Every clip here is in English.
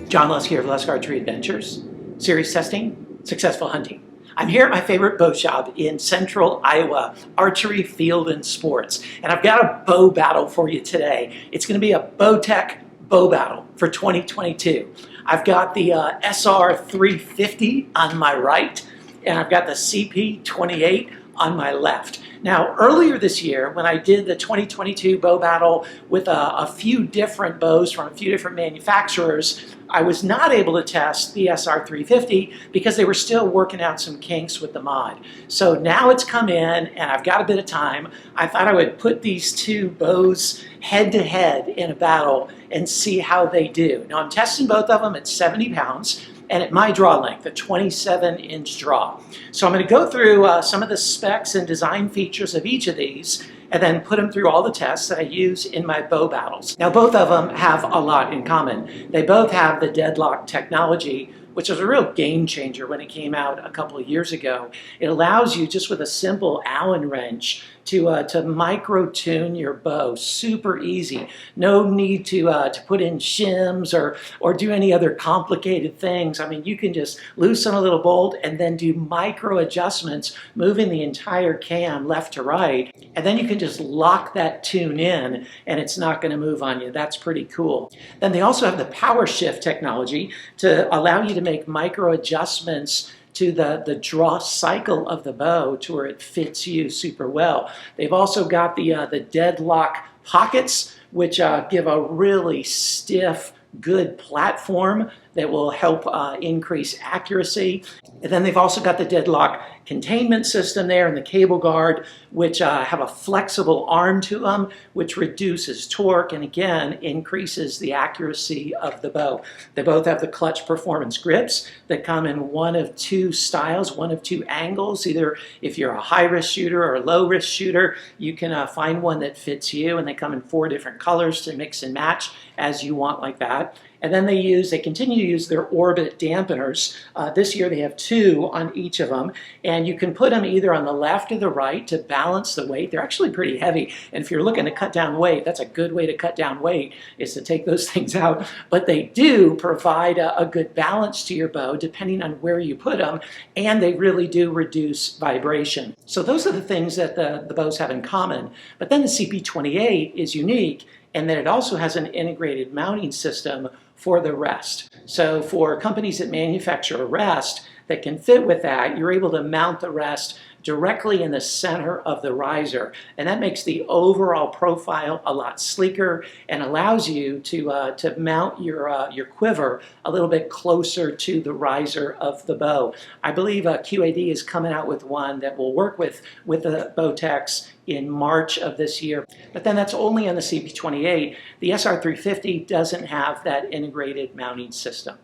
John Lusk here of Lusk Archery Adventures. Serious testing, successful hunting. I'm here at my favorite bow shop in central Iowa, Archery Field Sports. And I've got a bow battle for you today. It's going to be a Bowtech bow battle for 2022. I've got the SR350 on my right, and I've got the CP28 on my left. Now, earlier this year, when I did the 2022 bow battle with a few different bows from a few different manufacturers, I was not able to test the SR350 because they were still working out some kinks with the mod. So now it's come in and I've got a bit of time. I thought I would put these two bows head to head in a battle and see how they do. Now, I'm testing both of them at 70 pounds. And at my draw length, a 27-inch draw. So I'm going to go through some of the specs and design features of each of these and then put them through all the tests that I use in my bow battles. Now, both of them have a lot in common. They both have the deadlock technology, which was a real game changer when it came out a couple of years ago. It allows you, just with a simple Allen wrench, to micro-tune your bow. Super easy. No need to put in shims or do any other complicated things. I mean, you can just loosen a little bolt and then do micro adjustments, moving the entire cam left to right, and then you can just lock that tune in and it's not going to move on you. That's pretty cool. Then they also have the power shift technology to allow you to make micro adjustments to the draw cycle of the bow to where it fits you super well. They've also got the deadlock pockets, which give a really stiff, good platform that will help increase accuracy. And then they've also got the deadlock containment system there and the cable guard, which have a flexible arm to them, which reduces torque and again increases the accuracy of the bow. They both have the clutch performance grips that come in one of two styles, one of two angles. Either if you're a high-risk shooter or a low-risk shooter, you can find one that fits you, and they come in 4 different colors to mix and match as you want like that. And then they continue to use their orbit dampeners. This year they have 2 on each of them, and you can put them either on the left or the right to balance the weight. They're actually pretty heavy, and if you're looking to cut down weight, that's a good way to cut down weight, is to take those things out. But they do provide a good balance to your bow depending on where you put them, and they really do reduce vibration. So those are the things that the bows have in common. But then the CP28 is unique, and then it also has an integrated mounting system for the rest. So for companies that manufacture a rest that can fit with that, you're able to mount the rest directly in the center of the riser. And that makes the overall profile a lot sleeker and allows you to mount your quiver a little bit closer to the riser of the bow. I believe QAD is coming out with one that will work with the Bowtechs in March of this year. But then that's only on the CP28. The SR350 doesn't have that integrated mounting system.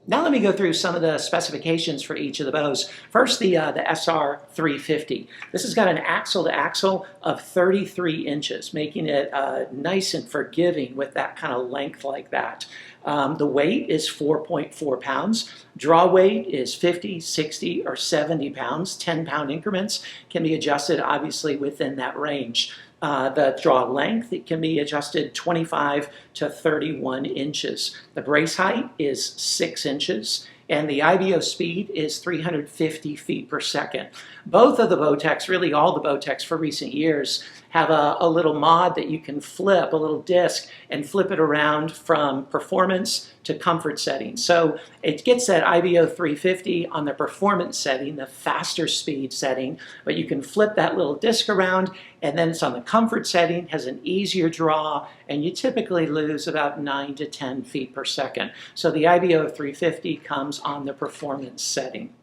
Now let me go through some of the specifications for each of the bows. First, the SR350. This has got an axle-to-axle of 33 inches, making it nice and forgiving with that kind of length like that. The weight is 4.4 pounds. Draw weight is 50, 60, or 70 pounds. 10-pound increments can be adjusted, obviously, within that range. The draw length, it can be adjusted 25 to 31 inches. The brace height is 6 inches, and the IBO speed is 350 feet per second. Both of the Bowtechs, really all the Bowtechs for recent years, have a little mod that you can flip, a little disc, and flip it around from performance to comfort settings. So it gets that IBO 350 on the performance setting, the faster speed setting, but you can flip that little disc around, and then it's on the comfort setting, has an easier draw, and you typically lose about 9 to 10 feet per second. So the IBO 350 comes on the performance setting.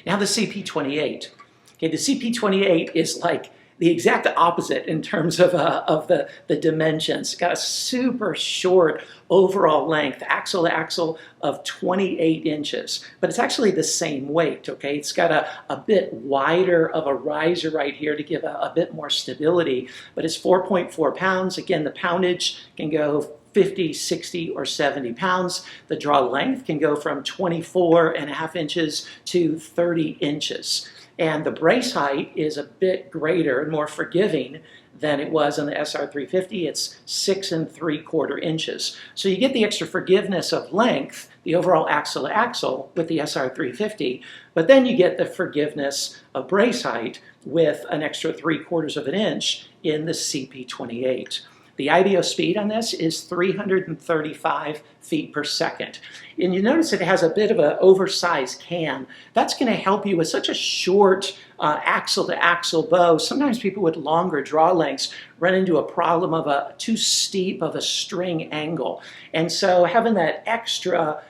Now the CP28. Okay, the CP28 is like the exact opposite in terms of the dimensions. It's got a super short overall length, axle to axle, of 28 inches. But it's actually the same weight, okay? It's got a bit wider of a riser right here to give a bit more stability, but it's 4.4 pounds. Again, the poundage can go 50, 60, or 70 pounds. The draw length can go from 24.5 inches to 30 inches. And the brace height is a bit greater and more forgiving than it was on the SR350. It's 6 3/4 inches. So you get the extra forgiveness of length, the overall axle to axle with the SR350, but then you get the forgiveness of brace height with an extra 3/4 of an inch in the CP28. The IBO speed on this is 335 feet per second. And you notice it has a bit of an oversized cam. That's going to help you with such a short axle-to-axle bow. Sometimes people with longer draw lengths run into a problem of a too steep of a string angle. And so having that extra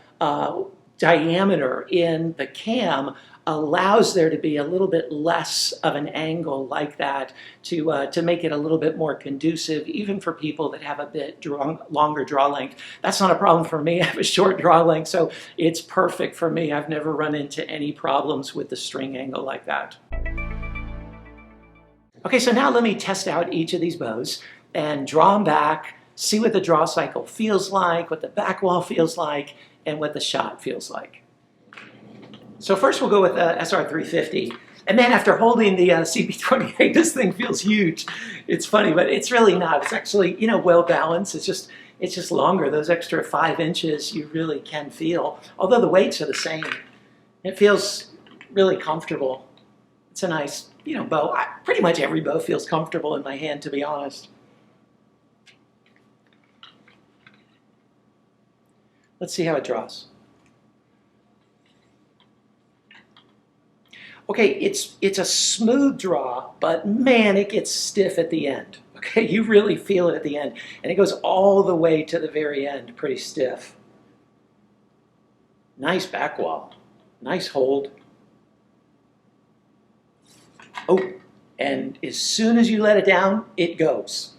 diameter in the cam allows there to be a little bit less of an angle like that to make it a little bit more conducive, even for people that have a bit longer draw length. That's not a problem for me. I have a short draw length, so it's perfect for me. I've never run into any problems with the string angle like that. Okay, so now let me test out each of these bows and draw them back, see what the draw cycle feels like, what the back wall feels like, and what the shot feels like. So first we'll go with SR350. And then after holding the CP28, this thing feels huge. It's funny, but it's really not. It's actually, well balanced. It's just longer. Those extra 5 inches you really can feel, although the weights are the same. It feels really comfortable. It's a nice, bow. Pretty much every bow feels comfortable in my hand, to be honest. Let's see how it draws. Okay, it's a smooth draw, but man, it gets stiff at the end. Okay, you really feel it at the end. And it goes all the way to the very end, pretty stiff. Nice back wall. Nice hold. Oh, and as soon as you let it down, it goes.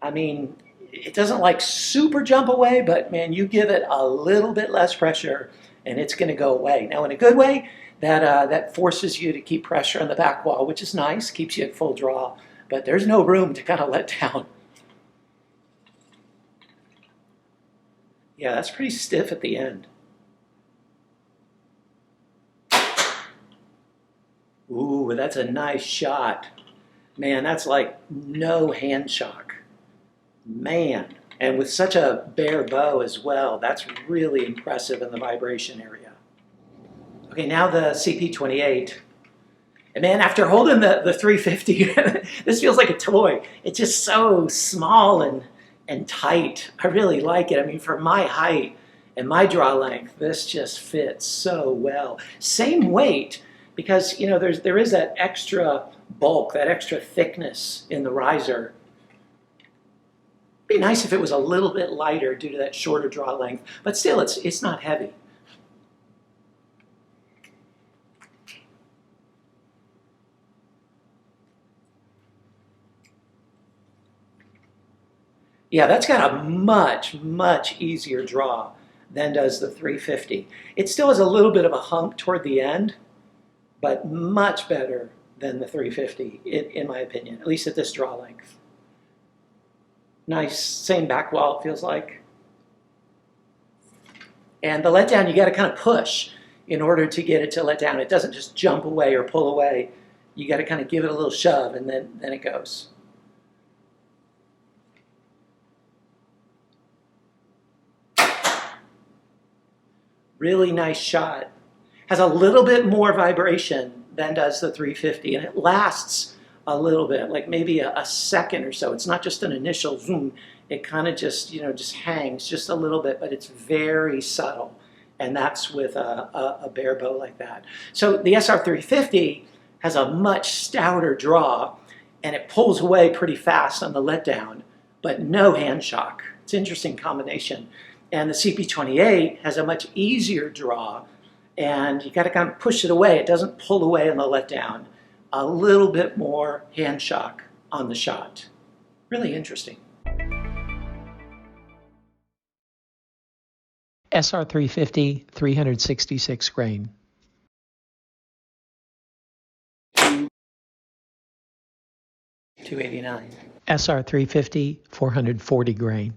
I mean, it doesn't like super jump away, but man, you give it a little bit less pressure and it's going to go away. Now, in a good way, that forces you to keep pressure on the back wall, which is nice, keeps you at full draw, but there's no room to kind of let down. Yeah, that's pretty stiff at the end. Ooh, that's a nice shot. Man, that's like no hand shock. Man, and with such a bare bow as well, that's really impressive in the vibration area. Okay, now the CP28. And man, after holding the 350, this feels like a toy. It's just so small and tight. I really like it. I mean, for my height and my draw length, this just fits so well. Same weight, because there is that extra bulk, that extra thickness in the riser. It'd be nice if it was a little bit lighter due to that shorter draw length, but still, it's not heavy. Yeah, that's got a much, much easier draw than does the 350. It still has a little bit of a hump toward the end, but much better than the 350, in my opinion, at least at this draw length. Nice, same back wall, it feels like. And the letdown, you got to kind of push in order to get it to let down. It doesn't just jump away or pull away. You got to kind of give it a little shove, and then it goes. Really nice shot. Has a little bit more vibration than does the 350, and it lasts a little bit, like maybe a second or so. It's not just an initial zoom. It kind of just hangs just a little bit, but it's very subtle, and that's with a bare bow like that. So the SR350 has a much stouter draw, and it pulls away pretty fast on the letdown, but no hand shock. It's an interesting combination. And the CP28 has a much easier draw, and you got to kind of push it away. It doesn't pull away on the letdown. A little bit more hand shock on the shot. Really interesting. SR350, 366 grain. $289. SR350, 440 grain.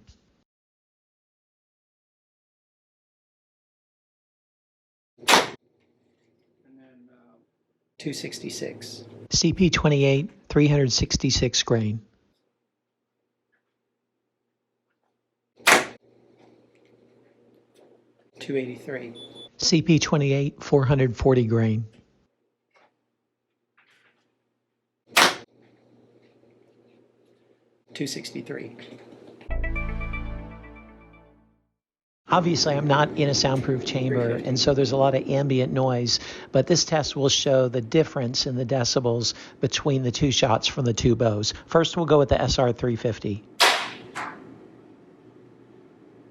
266. CP28, 366 grain. $283. CP28, 440 grain. $263. Obviously, I'm not in a soundproof chamber, and so there's a lot of ambient noise, but this test will show the difference in the decibels between the two shots from the two bows. First, we'll go with the SR350.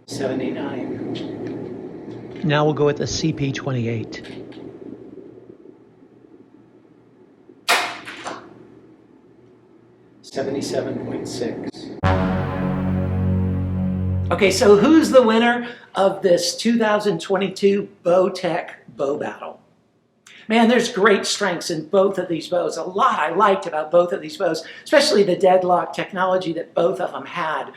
79. Now we'll go with the CP28. 77.6. Okay, so who's the winner of this 2022 Bowtech bow battle? Man, there's great strengths in both of these bows. A lot I liked about both of these bows, especially the deadlock technology that both of them had.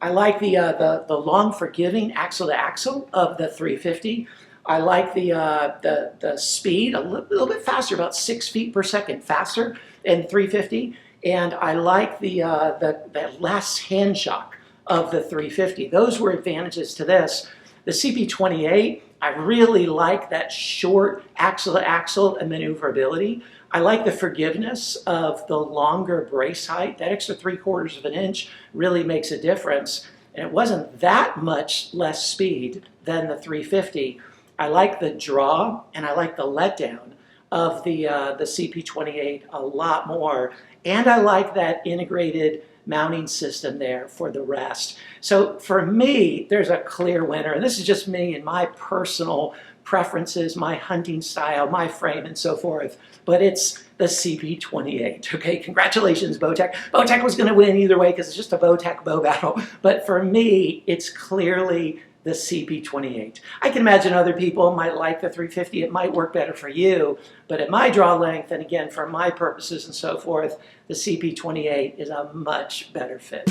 I like the long forgiving axle to axle of the 350. I like the speed, a little bit faster, about 6 feet per second faster in 350. And I like the less hand shock of the 350. Those were advantages to this. The CP28, I really like that short axle to axle and maneuverability. I like the forgiveness of the longer brace height. That extra 3/4 of an inch really makes a difference. And it wasn't that much less speed than the 350. I like the draw and I like the letdown of the CP28 a lot more. And I like that integrated mounting system there for the rest. So for me, there's a clear winner. And this is just me and my personal preferences, my hunting style, my frame, and so forth. But it's the CP28. Okay, congratulations, Bowtech. Bowtech was going to win either way because it's just a Bowtech bow battle. But for me, it's clearly the CP28. I can imagine other people might like the 350. It might work better for you. But at my draw length, and again, for my purposes and so forth, the CP28 is a much better fit.